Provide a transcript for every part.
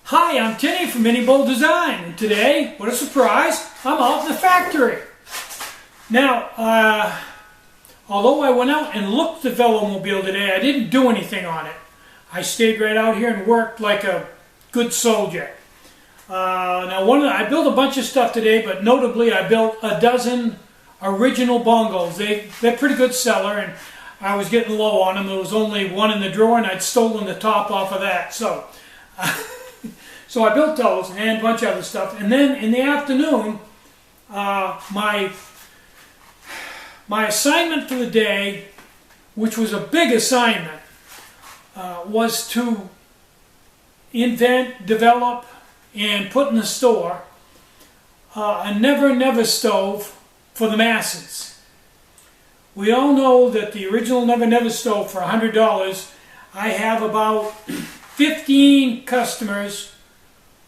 Hi, I'm Tinny from minibulldesign, and today, what a surprise, I'm out in the factory. Now, although I went out and looked at the velomobile today, I didn't do anything on it. I stayed right out here and worked like a good soldier. I built a bunch of stuff today, but notably I built a dozen original bongos. They're a pretty good seller, and I was getting low on them. There was only one in the drawer, and I'd stolen the top off of that. So I built those and a bunch of other stuff. And then in the afternoon, my assignment for the day, which was a big assignment, was to invent, develop, and put in the store a never stove for the masses. We all know that the original never stove for $100, I have about 15 customers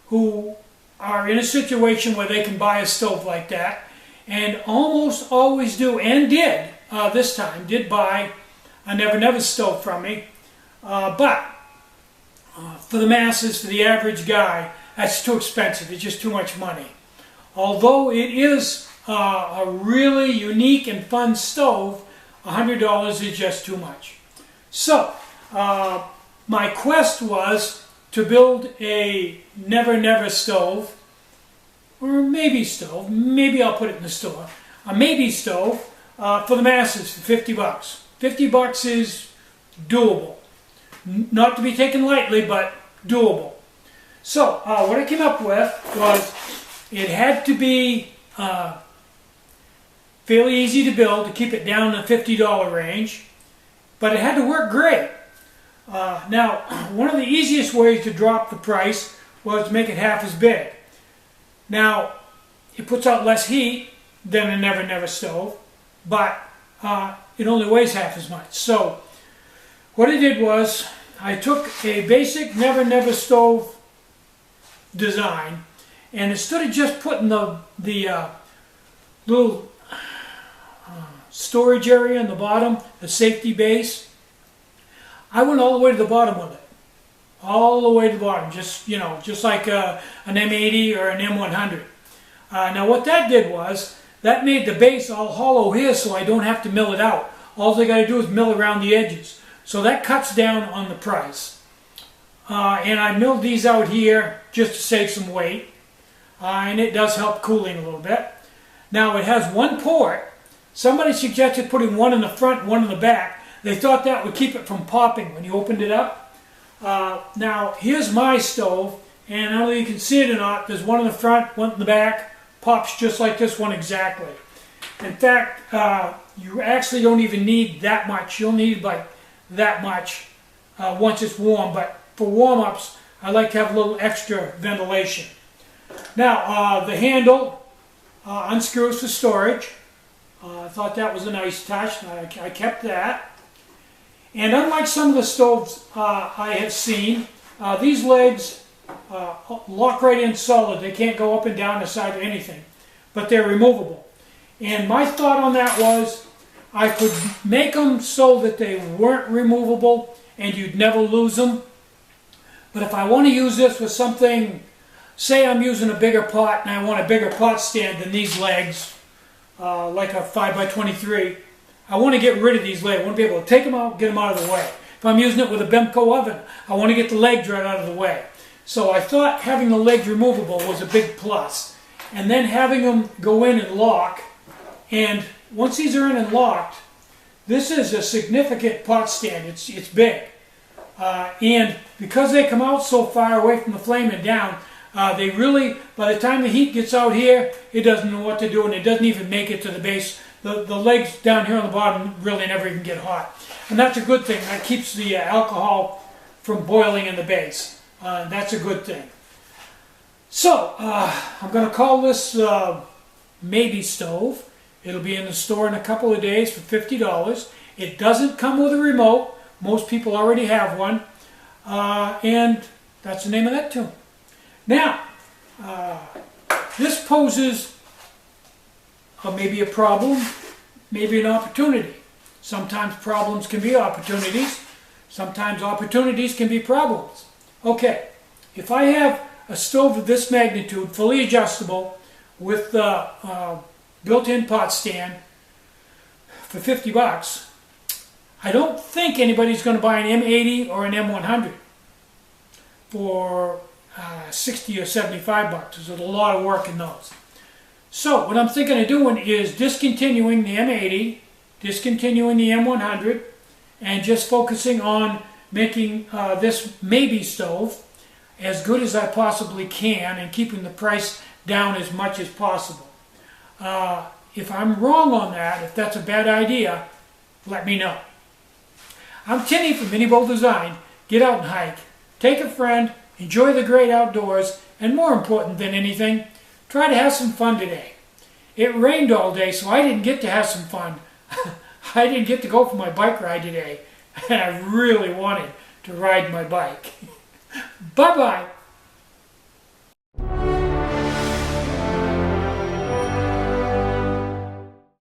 who are in a situation where they can buy a stove like that, and almost always do, and did this time, did buy a never stove from me. But for the masses, for the average guy, that's too expensive. It's just too much money. Although it is a really unique and fun stove, $100 is just too much. So my quest was to build a never stove, or maybe stove, maybe I'll put it in the store, a maybe stove for the masses for 50 bucks. 50 bucks is doable. Not to be taken lightly, but doable. So what I came up with was it had to be fairly easy to build to keep it down in the $50 range, but it had to work great. Now, one of the easiest ways to drop the price was to make it half as big. Now, it puts out less heat than a never stove, but it only weighs half as much. So, what I did was, I took a basic never stove design, and instead of just putting the little storage area in the bottom, the safety base, I went all the way to the bottom with it. All the way to the bottom, just like an M80 or an M100. Now what that did was, that made the base all hollow here so I don't have to mill it out. All I got to do is mill around the edges. So that cuts down on the price. And I milled these out here just to save some weight. And it does help cooling a little bit. Now it has one port. Somebody suggested putting one in the front and one in the back. They thought that would keep it from popping when you opened it up. Now here's my stove, and I don't know if you can see it or not, there's one in the front, one in the back, pops just like this one exactly. In fact, you actually don't even need that much. You'll need like that much once it's warm, but for warm-ups I like to have a little extra ventilation. Now the handle unscrews for storage. I thought that was a nice touch. I kept that. And unlike some of the stoves I have seen, these legs lock right in solid. They can't go up and down the side or anything, but they're removable. And my thought on that was I could make them so that they weren't removable and you'd never lose them. But if I want to use this with something, say I'm using a bigger pot and I want a bigger pot stand than these legs, like a 5x23, I want to get rid of these legs. I want to be able to take them out, get them out of the way. If I'm using it with a Bemco oven, I want to get the legs right out of the way. So I thought having the legs removable was a big plus. And then having them go in and lock. And once these are in and locked, this is a significant pot stand. It's big. And because they come out so far away from the flame and down, they really, by the time the heat gets out here, it doesn't know what to do, and it doesn't even make it to the base. The legs down here on the bottom really never even get hot. And that's a good thing. That keeps the alcohol from boiling in the base. That's a good thing. So, I'm going to call this maybe stove. It'll be in the store in a couple of days for $50. It doesn't come with a remote. Most people already have one. And that's the name of that tune. Now, this poses maybe a problem, maybe an opportunity. Sometimes problems can be opportunities. Sometimes opportunities can be problems. Okay, if I have a stove of this magnitude, fully adjustable, with the built-in pot stand for 50 bucks, I don't think anybody's going to buy an M80 or an M100 for 60 or 75 bucks. There's a lot of work in those. So what I'm thinking of doing is discontinuing the M80, discontinuing the M100, and just focusing on making this maybe stove as good as I possibly can and keeping the price down as much as possible. If I'm wrong on that, if that's a bad idea, let me know. I'm Tinny from minibulldesign. Get out and hike. Take a friend, enjoy the great outdoors, and more important than anything, try to have some fun today. It rained all day, so I didn't get to have some fun. I didn't get to go for my bike ride today, and I really wanted to ride my bike. Bye-bye.